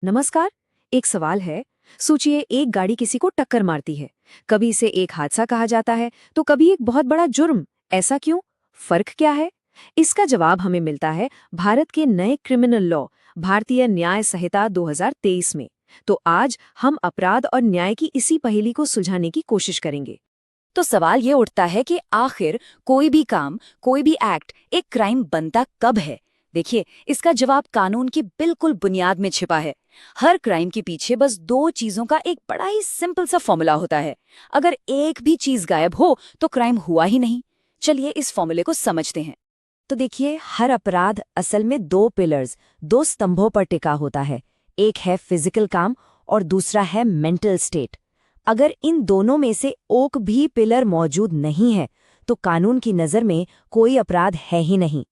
नमस्कार। एक सवाल है। सोचिए, एक गाड़ी किसी को टक्कर मारती है। कभी इसे एक हादसा कहा जाता है तो कभी एक बहुत बड़ा जुर्म। ऐसा क्यों? फर्क क्या है? इसका जवाब हमें मिलता है भारत के नए क्रिमिनल लॉ, भारतीय न्याय संहिता 2023 में। तो आज हम अपराध और न्याय की इसी पहेली को सुलझाने की कोशिश करेंगे। तो सवाल ये उठता है कि आखिर कोई भी काम, कोई भी एक्ट एक क्राइम बनता कब है। देखिए, इसका जवाब कानून की बिल्कुल बुनियाद में छिपा है। हर क्राइम के पीछे बस दो चीजों का एक बड़ा ही सिंपल सा फॉर्मूला होता है। अगर एक भी चीज गायब हो तो क्राइम हुआ ही नहीं। चलिए इस फॉर्मूले को समझते हैं। तो देखिए, हर अपराध असल में दो पिलर्स, दो स्तंभों पर टिका होता है। एक है फिजिकल काम और दूसरा है मेंटल स्टेट। अगर इन दोनों में से एक भी पिलर मौजूद नहीं है तो कानून की नज़र में कोई अपराध है ही नहीं।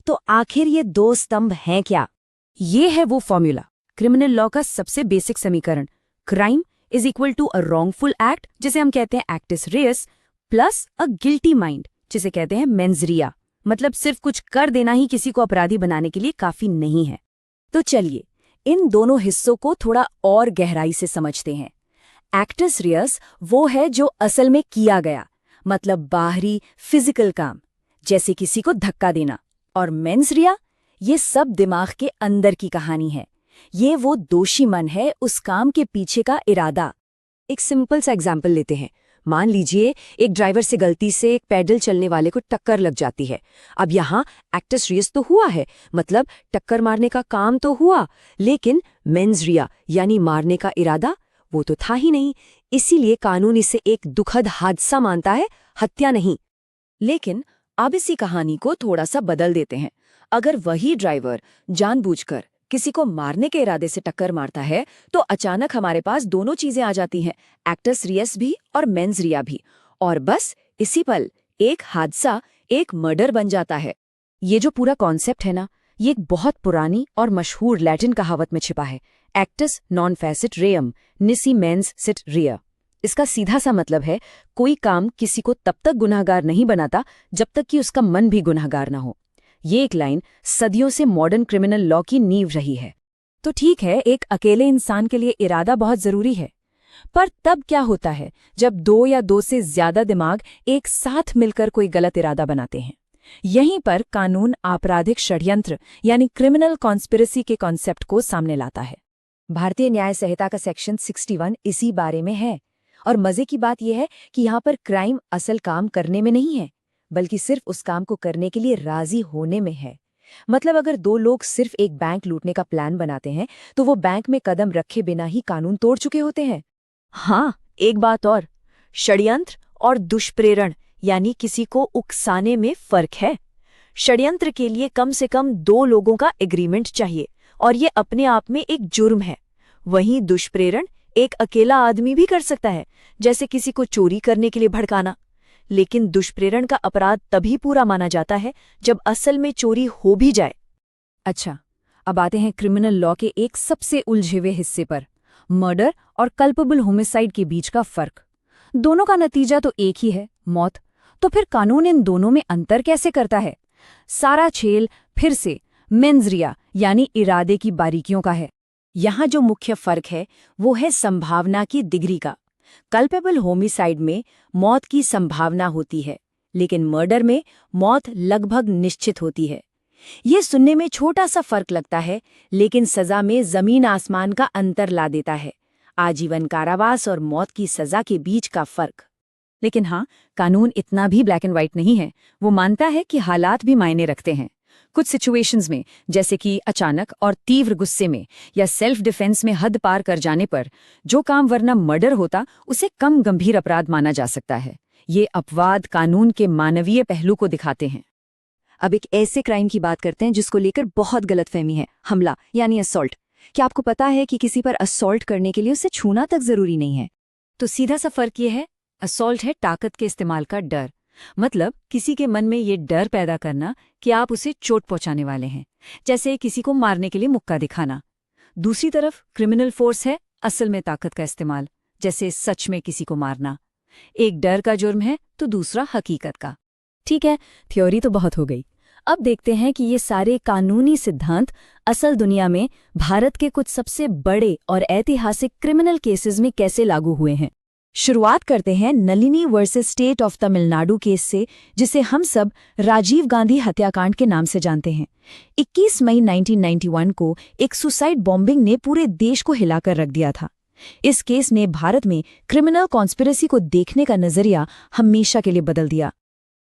तो आखिर ये दो स्तंभ हैं क्या? ये है वो फॉर्मूला, क्रिमिनल लॉ का सबसे बेसिक समीकरण। Crime is equal to a wrongful act, जिसे हम कहते हैं actus reus, plus a guilty mind, जिसे कहते हैं मेंस रिया। मतलब सिर्फ कुछ कर देना ही किसी को अपराधी बनाने के लिए काफी नहीं है। तो चलिए इन दोनों हिस्सों को थोड़ा और गहराई से समझते हैं। एक्टिस रियस वो है जो असल में किया गया, मतलब बाहरी फिजिकल काम, जैसे किसी को धक्का देना। और मेंस रिया, ये सब दिमाग के अंदर की कहानी है। ये वो दोषी मन है, उस काम के पीछे का इरादा। एक सिंपल सा एग्जाम्पल लेते हैं। मान लीजिए, एक ड्राइवर से गलती से एक पैदल चलने वाले को टक्कर लग जाती है। अब यहाँ एक्टिस रियस तो हुआ है, मतलब टक्कर मारने का काम तो हुआ, लेकिन मेंस रिया यानी मारने का इरादा वो तो था ही नहीं। इसीलिए कानून इसे एक दुखद हादसा मानता है, हत्या नहीं। लेकिन अब इसी कहानी को थोड़ा सा बदल देते हैं। अगर वही ड्राइवर जानबूझकर किसी को मारने के इरादे से टक्कर मारता है तो अचानक हमारे पास दोनों चीजें आ जाती हैं, एक्टिस रियस भी और मेंस रिया भी। और बस इसी पल एक हादसा, एक मर्डर बन जाता है। ये जो पूरा कॉन्सेप्ट है ना, ये एक बहुत पुरानी और मशहूर लैटिन कहावत में छिपा है, एक्टिस नॉन फैसिट रेयम निसी मेंस सिट रिया। इसका सीधा सा मतलब है, कोई काम किसी को तब तक गुनहगार नहीं बनाता जब तक कि उसका मन भी गुनहगार ना हो। ये एक लाइन सदियों से मॉडर्न क्रिमिनल लॉ की नींव रही है। तो ठीक है, एक अकेले इंसान के लिए इरादा बहुत जरूरी है, पर तब क्या होता है जब दो या दो से ज्यादा दिमाग एक साथ मिलकर कोई गलत इरादा बनाते हैं। यहीं पर कानून आपराधिक षड्यंत्र यानी क्रिमिनल कॉन्स्पिरेसी के कॉन्सेप्ट को सामने लाता है। भारतीय न्याय संहिता का सेक्शन 61 इसी बारे में है। और मजे की बात यह है कि यहाँ पर क्राइम असल काम करने में नहीं है, बल्कि सिर्फ उस काम को करने के लिए राजी होने में है। मतलब अगर दो लोग सिर्फ एक बैंक लूटने का प्लान बनाते हैं तो वो बैंक में कदम रखे बिना ही कानून तोड़ चुके होते हैं। हाँ, एक बात और, षड्यंत्र और दुष्प्रेरण यानी किसी को उकसाने में फर्क है। षड्यंत्र के लिए कम से कम दो लोगों का एग्रीमेंट चाहिए और ये अपने आप में एक जुर्म है। वहीं दुष्प्रेरण एक अकेला आदमी भी कर सकता है, जैसे किसी को चोरी करने के लिए भड़काना। लेकिन दुष्प्रेरण का अपराध तभी पूरा माना जाता है जब असल में चोरी हो भी जाए। अच्छा, अब आते हैं क्रिमिनल लॉ के एक सबसे उलझे हुए हिस्से पर, मर्डर और कल्पेबल होमिसाइड के बीच का फर्क। दोनों का नतीजा तो एक ही है, मौत। तो फिर कानून इन दोनों में अंतर कैसे करता है? सारा खेल फिर से मेंस रिया यानी इरादे की बारीकियों का है। यहाँ जो मुख्य फर्क है वो है संभावना की डिग्री का। कल्पेबल होमिसाइड में मौत की संभावना होती है, लेकिन मर्डर में मौत लगभग निश्चित होती है। ये सुनने में छोटा सा फर्क लगता है, लेकिन सजा में जमीन आसमान का अंतर ला देता है। आजीवन कारावास और मौत की सजा के बीच का फर्क। लेकिन हाँ, कानून इतना भी ब्लैक एंड व्हाइट नहीं है। वो मानता है कि हालात भी मायने रखते हैं। कुछ सिचुएशंस में, जैसे कि अचानक और तीव्र गुस्से में या सेल्फ डिफेंस में हद पार कर जाने पर, जो काम वरना मर्डर होता उसे कम गंभीर अपराध माना जा सकता है। ये अपवाद कानून के मानवीय पहलू को दिखाते हैं। अब एक ऐसे क्राइम की बात करते हैं जिसको लेकर बहुत गलतफहमी है, हमला यानी असॉल्ट। क्या आपको पता है कि किसी पर असॉल्ट करने के लिए उसे छूना तक जरूरी नहीं है? तो सीधा सा फर्क ये है, असॉल्ट है ताकत के इस्तेमाल का डर। मतलब किसी के मन में ये डर पैदा करना कि आप उसे चोट पहुंचाने वाले हैं, जैसे किसी को मारने के लिए मुक्का दिखाना। दूसरी तरफ क्रिमिनल फोर्स है असल में ताकत का इस्तेमाल, जैसे सच में किसी को मारना। एक डर का जुर्म है तो दूसरा हकीकत का। ठीक है, थ्योरी तो बहुत हो गई। अब देखते हैं कि ये सारे कानूनी सिद्धांत असल दुनिया में भारत के कुछ सबसे बड़े और ऐतिहासिक क्रिमिनल केसेस में कैसे लागू हुए हैं। शुरुआत करते हैं Nalini versus state of Tamil Nadu case से, जिसे हम सब राजीव गांधी हत्याकांड के नाम से जानते हैं। 21 मई 1991 को एक सुसाइड बॉम्बिंग ने पूरे देश को हिलाकर रख दिया था। इस केस ने भारत में क्रिमिनल कॉन्स्पिरेसी को देखने का नजरिया हमेशा के लिए बदल दिया।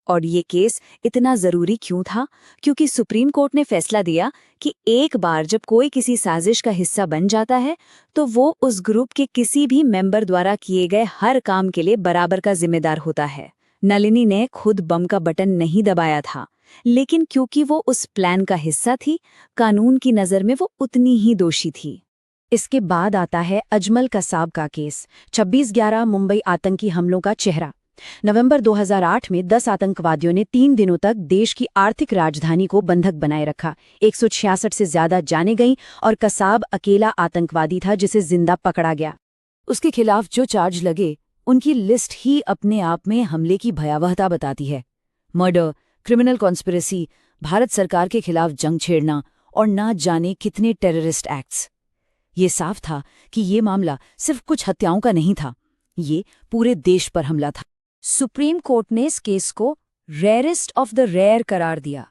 और ये केस इतना जरूरी क्यों था? क्योंकि सुप्रीम कोर्ट ने फैसला दिया कि एक बार जब कोई किसी साजिश का हिस्सा बन जाता है तो वो उस ग्रुप के किसी भी मेंबर द्वारा किए गए हर काम के लिए बराबर का जिम्मेदार होता है। नलिनी ने खुद बम का बटन नहीं दबाया था, लेकिन क्योंकि वो उस प्लान का हिस्सा थी, कानून की नज़र में वो उतनी ही दोषी थी। इसके बाद आता है अजमल कसाब का केस, 26/11 मुंबई आतंकी हमलों का चेहरा। नवंबर 2008 में 10 आतंकवादियों ने 3 दिनों तक देश की आर्थिक राजधानी को बंधक बनाए रखा। 166 से ज्यादा जानें गईं और कसाब अकेला आतंकवादी था जिसे जिंदा पकड़ा गया। उसके खिलाफ जो चार्ज लगे उनकी लिस्ट ही अपने आप में हमले की भयावहता बताती है। मर्डर, क्रिमिनल कॉन्स्पिरेसी, भारत सरकार के खिलाफ जंग छेड़ना और ना जाने कितने टेररिस्ट एक्ट्स। ये साफ था कि ये मामला सिर्फ कुछ हत्याओं का नहीं था, ये पूरे देश पर हमला था। सुप्रीम कोर्ट ने इस केस को रेयरेस्ट ऑफ द रेयर करार दिया।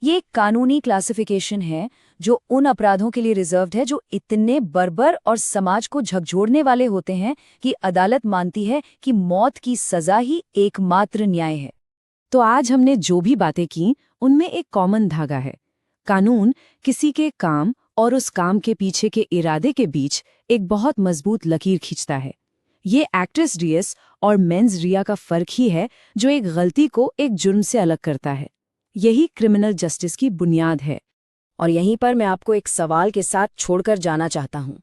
ये एक कानूनी क्लासिफिकेशन है जो उन अपराधों के लिए रिजर्व्ड है जो इतने बर्बर और समाज को झकझोरने वाले होते हैं कि अदालत मानती है कि मौत की सजा ही एकमात्र न्याय है। तो आज हमने जो भी बातें की उनमें एक कॉमन धागा है। कानून किसी के काम और उस काम के पीछे के इरादे के बीच एक बहुत मजबूत लकीर खींचता है। ये एक्ट्रेस रियस और मेंस रिया का फर्क ही है जो एक गलती को एक जुर्म से अलग करता है। यही क्रिमिनल जस्टिस की बुनियाद है। और यहीं पर मैं आपको एक सवाल के साथ छोड़कर जाना चाहता हूँ।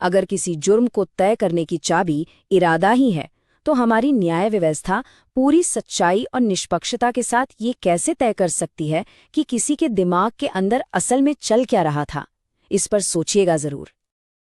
अगर किसी जुर्म को तय करने की चाबी इरादा ही है, तो हमारी न्याय व्यवस्था पूरी सच्चाई और निष्पक्षता के साथ ये कैसे तय कर सकती है कि किसी के दिमाग के अंदर असल में चल क्या रहा था? इस पर सोचिएगा जरूर।